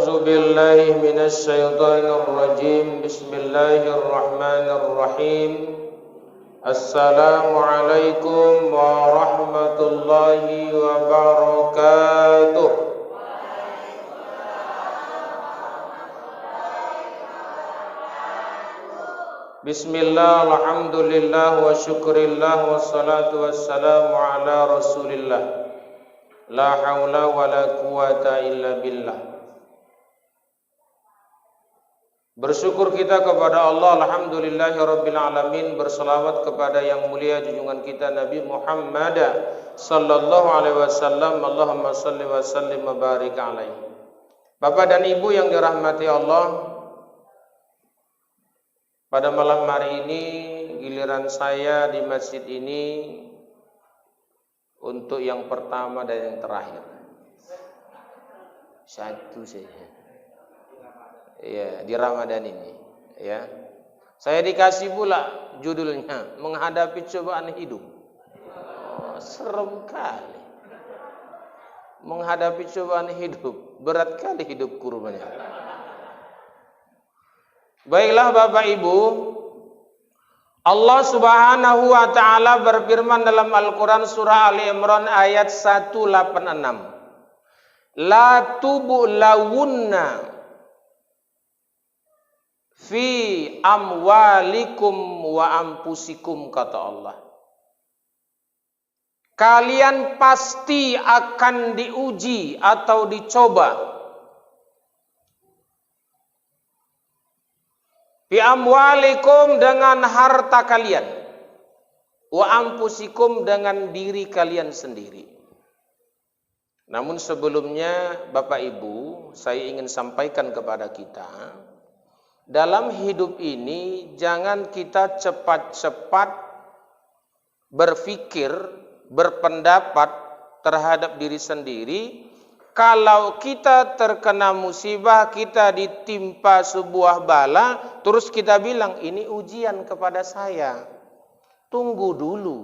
A'udzu billahi minasy syaithanir rajim. Bismillahirrahmanirrahim. Assalamualaikum warahmatullahi wabarakatuh. Bismillah, alhamdulillah wa syukrillah wassalatu wassalamu ala rasulillah. La haula wa la quwata illa billah. Bersyukur kita kepada Allah, alhamdulillahi rabbil alamin. Berselawat kepada yang mulia junjungan kita Nabi Muhammad sallallahu alaihi wasallam. Allahumma salli wa sallim wa barik alaihi. Bapak dan Ibu yang dirahmati Allah, pada malam hari ini giliran saya di masjid ini untuk yang pertama dan yang terakhir. Satu saja. Ya, di Ramadan ini, ya. Saya dikasih pula judulnya menghadapi cobaan hidup. Oh, serem kali. Menghadapi cobaan hidup, berat kali hidup kurbannya. Baiklah Bapak Ibu, Allah Subhanahu wa taala berfirman dalam Al-Qur'an surah Ali Imran ayat 186. La tubulawunna fi amwalikum wa ampusikum, kata Allah. Kalian pasti akan diuji atau dicoba. Fi amwalikum dengan harta kalian, wa ampusikum dengan diri kalian sendiri. Namun sebelumnya Bapak Ibu, saya ingin sampaikan kepada kita, dalam hidup ini jangan kita cepat-cepat berpikir, berpendapat terhadap diri sendiri. Kalau kita terkena musibah, kita ditimpa sebuah bala, terus kita bilang ini ujian kepada saya. Tunggu dulu.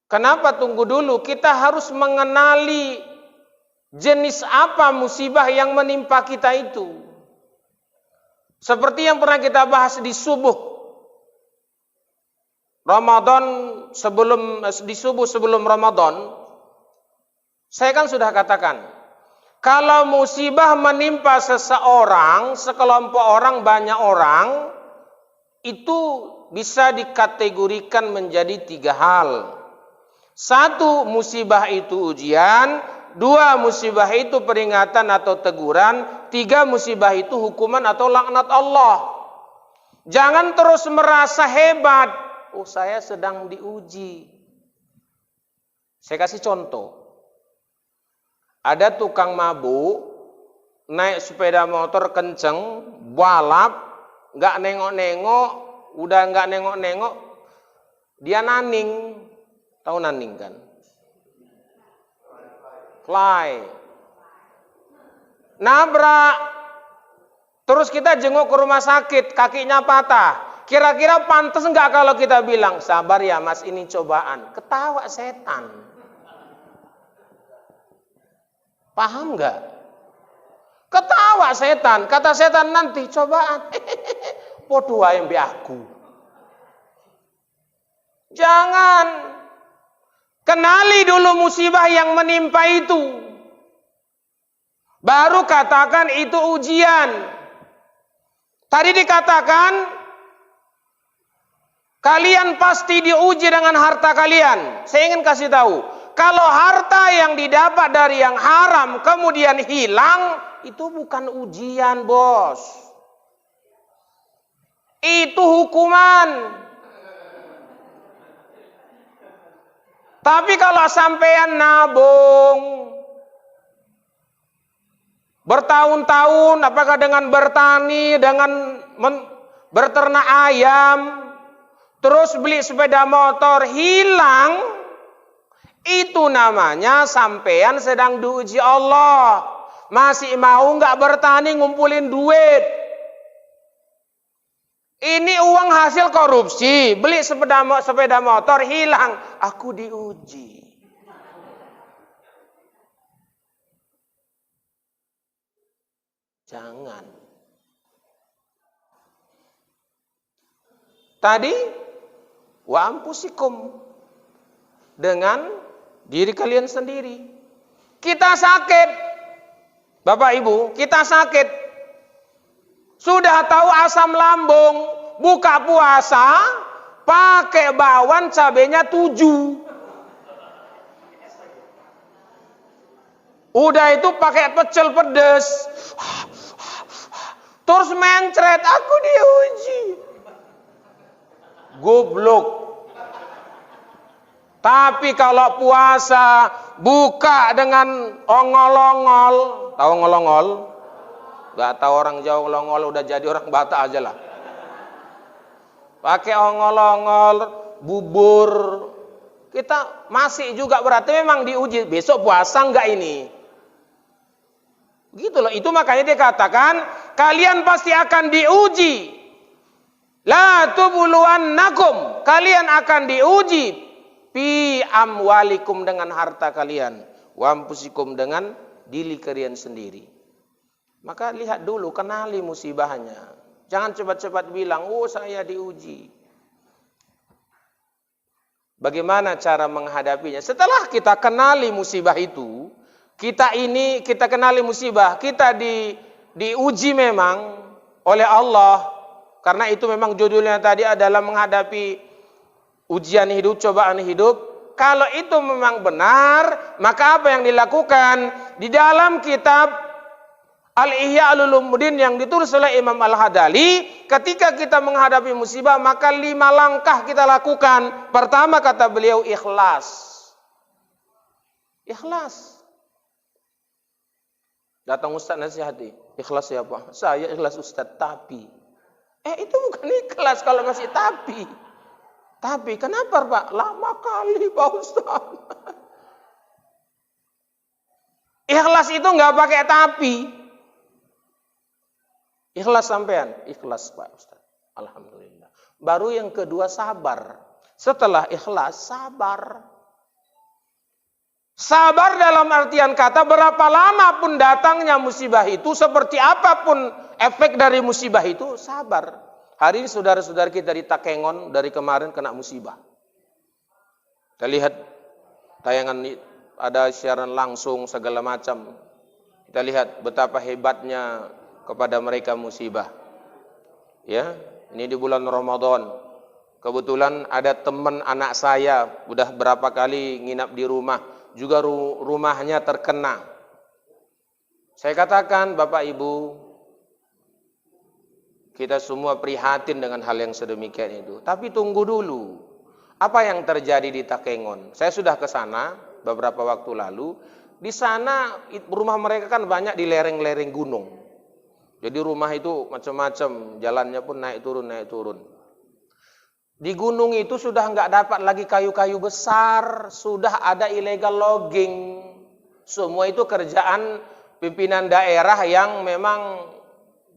Kenapa tunggu dulu? Kita harus mengenali jenis apa musibah yang menimpa kita itu. Seperti yang pernah kita bahas di subuh Ramadan, di subuh sebelum Ramadan, saya kan sudah katakan, kalau musibah menimpa seseorang, sekelompok orang, banyak orang, itu bisa dikategorikan menjadi 3 hal. 1, musibah itu ujian. 2, musibah itu peringatan atau teguran. 3, musibah itu hukuman atau laknat Allah. Jangan terus merasa hebat. Oh, saya sedang diuji. Saya kasih contoh. Ada tukang mabuk, naik sepeda motor kenceng, balap, gak nengok-nengok, udah gak nengok-nengok, dia naning. Tahu naning kan? Fly. Nabrak. Terus kita jenguk ke rumah sakit, kakinya patah. Kira-kira pantas enggak kalau kita bilang, sabar ya mas, ini cobaan. Ketawa setan. Paham enggak? Ketawa setan. Kata setan nanti cobaan. Podo wae mbek aku. Jangan. Kenali dulu musibah yang menimpa itu. Baru katakan itu ujian. Tadi dikatakan, kalian pasti diuji dengan harta kalian. Saya ingin kasih tahu, kalau harta yang didapat dari yang haram kemudian hilang, itu bukan ujian, bos. Itu hukuman. Tapi kalau sampean nabung bertahun-tahun, apakah dengan bertani, dengan berternak ayam, terus beli sepeda motor, hilang, itu namanya sampean sedang diuji Allah. Masih mau nggak bertani ngumpulin duit? Ini uang hasil korupsi, beli sepeda motor hilang, aku diuji. Jangan. Tadi wa ampusikum, dengan diri kalian sendiri. Kita sakit, Bapak Ibu, kita sakit. Sudah tahu asam lambung, buka puasa, pakai bawang cabenya 7. Udah itu pakai pecel pedes. Terus mencret, aku diuji. Goblok. Tapi kalau puasa buka dengan ongol-ongol, tahu ongol-ongol? Gak tahu orang Jawa ongol-ongol, udah jadi orang Batak aja lah. Pakai ongol-ongol, bubur, kita masih juga berarti memang diuji. Besok puasa enggak ini? Gitu loh. Itu makanya dia katakan kalian pasti akan diuji. La tubluwannakum, kalian akan diuji fi amwalikum, dengan harta kalian, wa ampusikum, dengan diri kalian sendiri. Maka lihat dulu, kenali musibahnya. Jangan cepat-cepat bilang, oh saya diuji. Bagaimana cara menghadapinya? Setelah kita kenali musibah itu, kita kenali musibah, kita diuji memang oleh Allah. Karena itu memang judulnya tadi adalah menghadapi ujian hidup, cobaan hidup. Kalau itu memang benar, maka apa yang dilakukan? Di dalam kitab Al-Ihya Ulumuddin yang ditulis oleh Imam Al-Hadali, ketika kita menghadapi musibah, maka 5 langkah kita lakukan. Pertama kata beliau, ikhlas. Ikhlas. Datang Ustaz nasihati, ikhlas ya Pak? Saya ikhlas Ustaz, tapi. Itu bukan ikhlas kalau masih tapi. Tapi kenapa Pak? Lama kali Pak Ustaz. Ikhlas itu nggak pakai tapi. Ikhlas sampean? Ikhlas Pak Ustaz. Alhamdulillah. Baru yang kedua sabar. Setelah ikhlas, sabar. Sabar dalam artian kata berapa lama pun datangnya musibah itu, seperti apapun efek dari musibah itu, sabar. Hari ini saudara-saudara kita di Takengon dari kemarin kena musibah. Kita lihat tayangan, ada siaran langsung segala macam. Kita lihat betapa hebatnya kepada mereka musibah. Ya, ini di bulan Ramadan. Kebetulan ada teman anak saya, udah berapa kali nginap di rumah, juga rumahnya terkena. Saya katakan, Bapak Ibu, kita semua prihatin dengan hal yang sedemikian itu. Tapi tunggu dulu, apa yang terjadi di Takengon? Saya sudah ke sana beberapa waktu lalu. Di sana rumah mereka kan banyak di lereng-lereng gunung. Jadi rumah itu macam-macam, jalannya pun naik turun. Di gunung itu sudah nggak dapat lagi kayu-kayu besar, sudah ada illegal logging. Semua itu kerjaan pimpinan daerah yang memang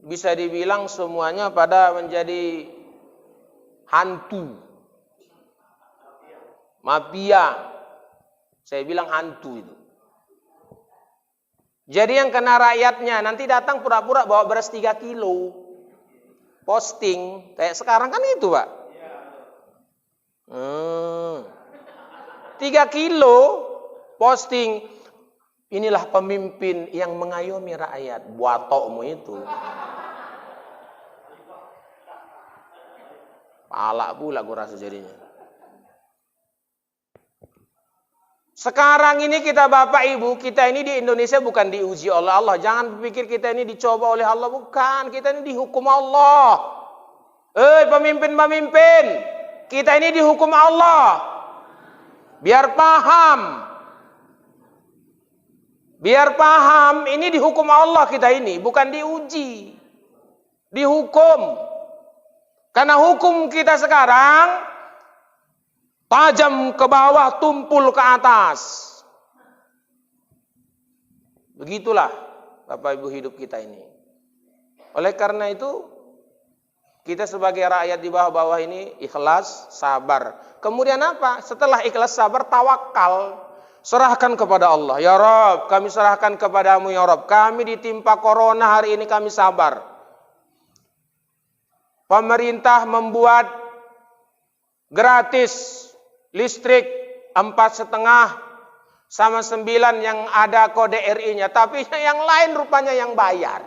bisa dibilang semuanya pada menjadi hantu. Mafia. Saya bilang hantu itu. Jadi yang kena rakyatnya, nanti datang pura-pura bawa beras 3 kilo. Posting. Kayak sekarang kan itu Pak. 3 kilo posting. Inilah pemimpin yang mengayomi rakyat. Buatokmu itu. Palak pula gue rasa jadinya. Sekarang ini kita Bapak Ibu, kita ini di Indonesia bukan diuji oleh Allah. Jangan berpikir kita ini dicoba oleh Allah. Bukan, kita ini dihukum Allah. Pemimpin-pemimpin, kita ini dihukum Allah. Biar paham, ini dihukum Allah kita ini, bukan diuji. Dihukum. Karena hukum kita sekarang tajam ke bawah, tumpul ke atas. Begitulah Bapak Ibu hidup kita ini. Oleh karena itu, kita sebagai rakyat di bawah-bawah ini ikhlas, sabar. Kemudian apa? Setelah ikhlas, sabar, tawakal. Serahkan kepada Allah. Ya Rabb, kami serahkan kepadamu ya Rabb. Kami ditimpa corona hari ini, kami sabar. Pemerintah membuat gratis listrik 4,5 sama 9 yang ada kode RI-nya. Tapi yang lain rupanya yang bayar.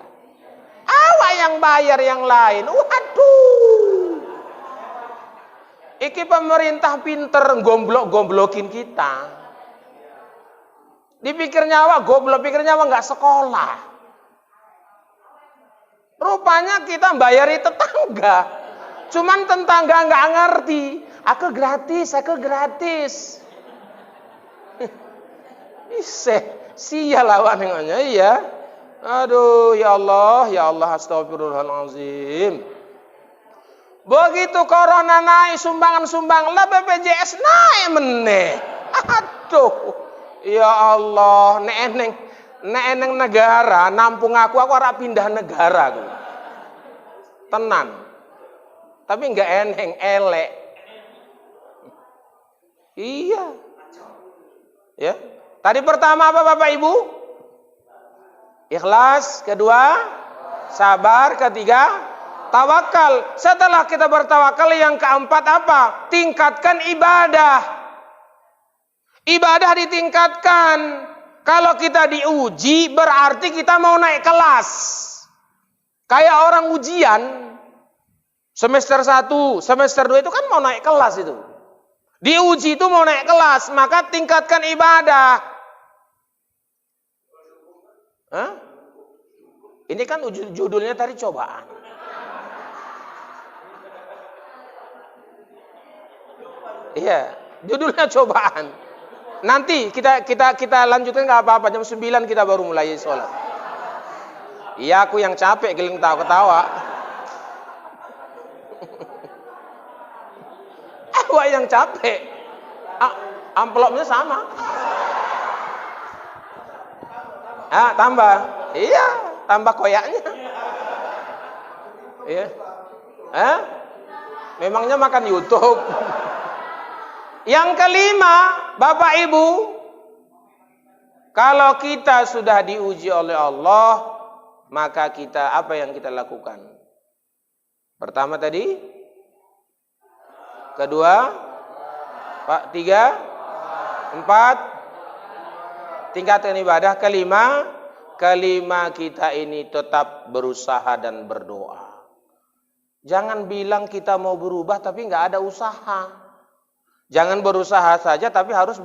Awak yang bayar yang lain. Waduh. Iki pemerintah pinter gomblok-gomblokin kita. Dipikirnya awak goblok, pikirnya awak nggak sekolah. Rupanya kita bayari tetangga. Cuman tetangga nggak ngerti. Aku gratis. Sial awak nengoknya, iya. Aduh, ya Allah, astagfirullahaladzim. Begitu corona naik, sumbangan lah BPJS naik meneh. Aduh. Ya Allah, nek eneng negara nampung aku ora pindah negara aku. Tenan. Tapi enggak eneng, elek. Iya. Ya. Tadi pertama apa Bapak Ibu? Ikhlas, kedua sabar, ketiga tawakal. Setelah kita bertawakal, yang keempat apa? Tingkatkan ibadah. Ibadah ditingkatkan. Kalau kita diuji berarti kita mau naik kelas. Kayak orang ujian semester 1, semester 2 itu kan mau naik kelas itu. Diuji itu mau naik kelas, maka tingkatkan ibadah. Hah? Ini kan judulnya tadi cobaan. Iya, judulnya cobaan. Nanti kita lanjutkan nggak apa-apa, jam 9 kita baru mulai sholat. Iya, aku yang capek geling ketawa. Awak yang capek. Amplopnya sama. Tambah. Iya, tambah koyaknya. Iya. Memangnya makan YouTube. Yang kelima, Bapak Ibu, kalau kita sudah diuji oleh Allah, maka kita apa yang kita lakukan? Pertama tadi, kedua, tiga, empat, tingkatkan ibadah. Kelima kita ini tetap berusaha dan berdoa. Jangan bilang kita mau berubah tapi nggak ada usaha. Jangan berusaha saja tapi harus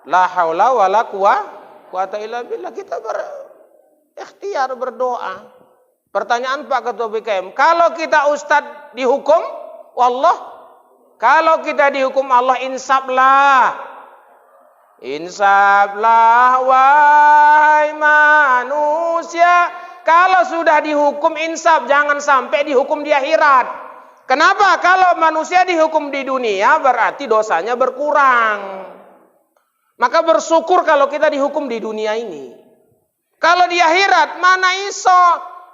la haula wala quwata illa billah. Kita berikhtiar berdoa. Pertanyaan Pak Ketua BKM, kalau kita ustadz dihukum wallah, kalau kita dihukum Allah, insaflah wahai manusia. Kalau sudah dihukum insaf, jangan sampai dihukum di akhirat. Kenapa? Kalau manusia dihukum di dunia berarti dosanya berkurang. Maka bersyukur kalau kita dihukum di dunia ini. Kalau di akhirat mana iso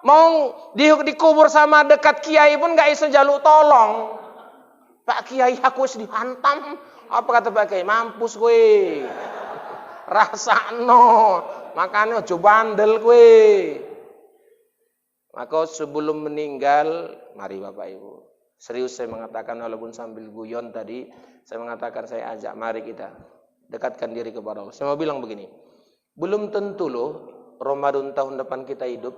mau dikubur sama dekat kiai pun gak iso jaluk tolong. Pak Kiai aku wis dihantam. Apa kata Pak Kiai? Mampus gue. Rasakno. Makanya aja bandel gue. Maka sebelum meninggal, mari Bapak Ibu. Serius saya mengatakan, walaupun sambil guyon tadi, saya mengatakan, saya ajak, mari kita dekatkan diri kepada Allah. Saya mau bilang begini, belum tentu loh Ramadan tahun depan kita hidup.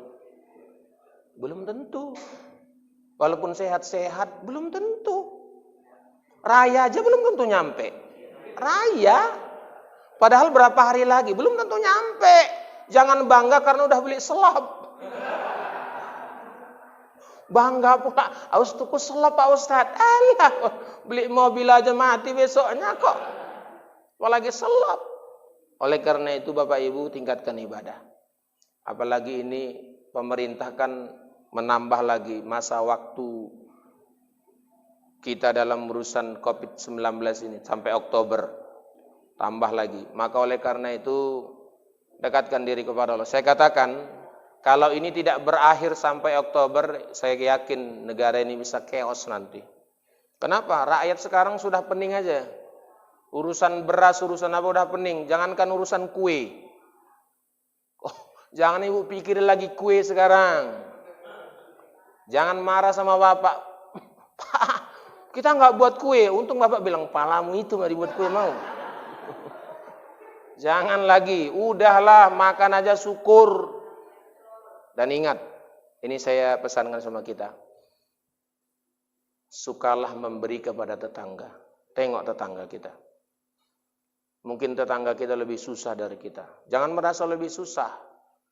Belum tentu. Walaupun sehat-sehat, belum tentu. Raya aja belum tentu nyampe. Raya, padahal berapa hari lagi, belum tentu nyampe. Jangan bangga karena udah beli selop. Bangga pula, harus tuku selop Pak Ustadz. Alah, beli mobil aja mati besoknya kok. Apalagi selop. Oleh karena itu Bapak Ibu tingkatkan ibadah. Apalagi ini pemerintah kan menambah lagi masa waktu kita dalam urusan COVID-19 ini sampai Oktober. Tambah lagi. Maka oleh karena itu dekatkan diri kepada Allah. Saya katakan, kalau ini tidak berakhir sampai Oktober, saya yakin negara ini bisa chaos nanti. Kenapa? Rakyat sekarang sudah pening aja. Urusan beras, urusan apa udah pening. Jangankan urusan kue. Oh, jangan ibu pikirin lagi kue sekarang. Jangan marah sama bapak. Pak, kita nggak buat kue. Untung bapak bilang, palamu itu nggak dibuat kue mau. Jangan lagi. Udahlah, makan aja syukur. Dan ingat, ini saya pesankan sama kita. Sukalah memberi kepada tetangga. Tengok tetangga kita. Mungkin tetangga kita lebih susah dari kita. Jangan merasa lebih susah.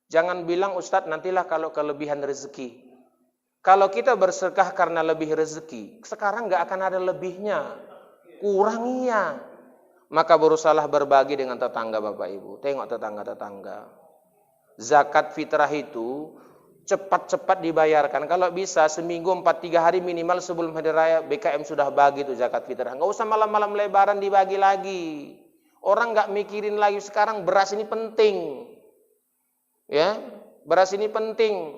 Jangan bilang, Ustadz, nantilah kalau kelebihan rezeki. Kalau kita bersedekah karena lebih rezeki, sekarang nggak akan ada lebihnya. Kuranginya. Maka berusahalah berbagi dengan tetangga Bapak Ibu. Tengok tetangga-tetangga. Zakat fitrah itu cepat-cepat dibayarkan. Kalau bisa seminggu 4-3 hari minimal sebelum hari raya BKM sudah bagi tuh zakat fitrah. Nggak usah malam-malam lebaran dibagi lagi. Orang nggak mikirin lagi sekarang beras ini penting. Ya, beras ini penting.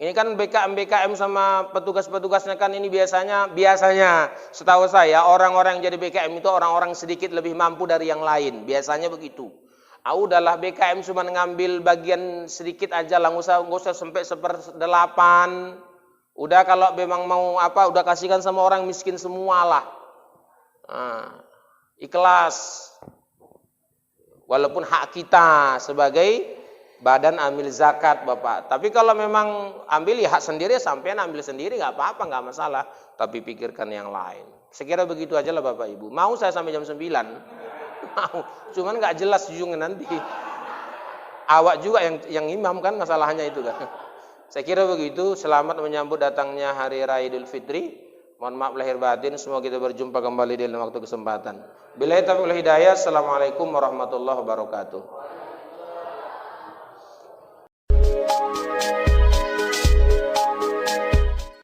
Ini kan BKM sama petugas-petugasnya kan ini biasanya setahu saya orang-orang yang jadi BKM itu orang-orang sedikit lebih mampu dari yang lain. Biasanya begitu. Udahlah BKM cuma ngambil bagian sedikit aja lah, nggak usah sampai 1/8. Udah kalau memang mau udah kasihkan sama orang miskin semualah. Ikhlas. Walaupun hak kita sebagai badan amil zakat Bapak. Tapi kalau memang ambil ya hak sendiri, sampean ambil sendiri nggak apa-apa, nggak masalah. Tapi pikirkan yang lain. Sekira begitu aja lah Bapak Ibu. Mau saya sampai jam 9? Mau. Cuman nggak jelas ujungnya nanti. Awak juga yang imam kan masalahnya itu kan. Saya kira begitu. Selamat menyambut datangnya Hari Raya Idul Fitri. Mohon maaf lahir batin. Semua kita berjumpa kembali di dalam waktu kesempatan. Billahi taufiq wal hidayah. Assalamualaikum warahmatullahi wabarakatuh.